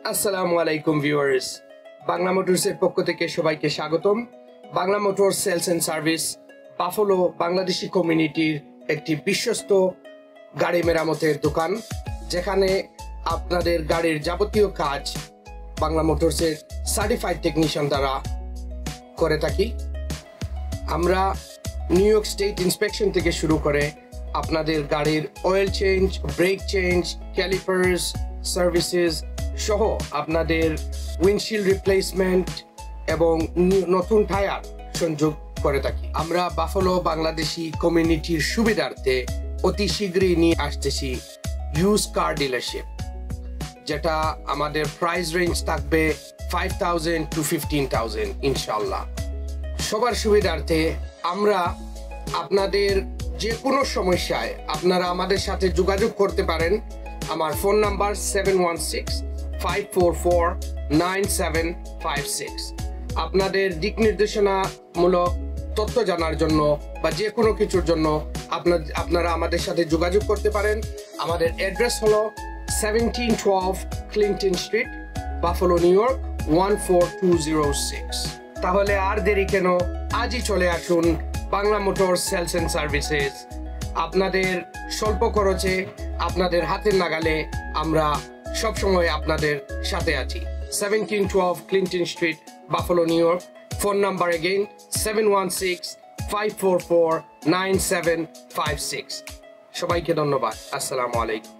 আসসালামু আলাইকুম ভিউয়ার্স, বাংলা মোটরসের পক্ষ থেকে সবাইকে স্বাগতম। Bangla motor sales and service Buffalo Bangladeshi কমিউনিটির একটি বিশ্বস্ত গাড়ি মেরামতের দোকান, যেখানে আপনাদের গাড়ির যাবতীয় কাজ বাংলা মোটরসের সার্টিফাইড টেকনিশিয়ান দ্বারা করে থাকি। আমরা নিউ ইয়র্ক স্টেট ইন্সপেকশন থেকে শুরু করে আপনাদের গাড়ির oil change, brake change, calipers services সহ আপনাদের উইন্ডশিল্ড রিপ্লেসমেন্ট এবং নতুন টায়ার সংযোগ করে থাকি। আমরা বাফলো বাংলাদেশি কমিউনিটির সুবিধার্থে অতি শীঘ্রই নিয়ে আসতেছি ইউজ কার ডিলারশিপ, যেটা আমাদের প্রাইস রেঞ্জ থাকবে 5,000 to 15,000 ইনশাল্লাহ। সবার সুবিধার্থে আমরা আপনাদের যে কোনো সমস্যায় আপনারা আমাদের সাথে যোগাযোগ করতে পারেন। আমার ফোন নাম্বার 716-544-9756। আপনাদের দিক নির্দেশনামূলক তথ্য জানার জন্য বা যে কোনো কিছুর জন্য আপনারা আমাদের সাথে যোগাযোগ করতে পারেন। আমাদের অ্যাড্রেস হলো 1712 Clinton street, Buffalo, New York 14206। তাহলে আর দেরি কেন, আজই চলে আসুন Bangla motor sales and services. আপনাদের স্বল্প খরচে, আপনাদের হাতের নাগালে আমরা সবসময় আপনাদের সাথে আছি। 1712 Clinton street, Buffalo, New York. Phone number again 716-544-9756। সবাইকে ধন্যবাদ। আসসালামু আলাইকুম।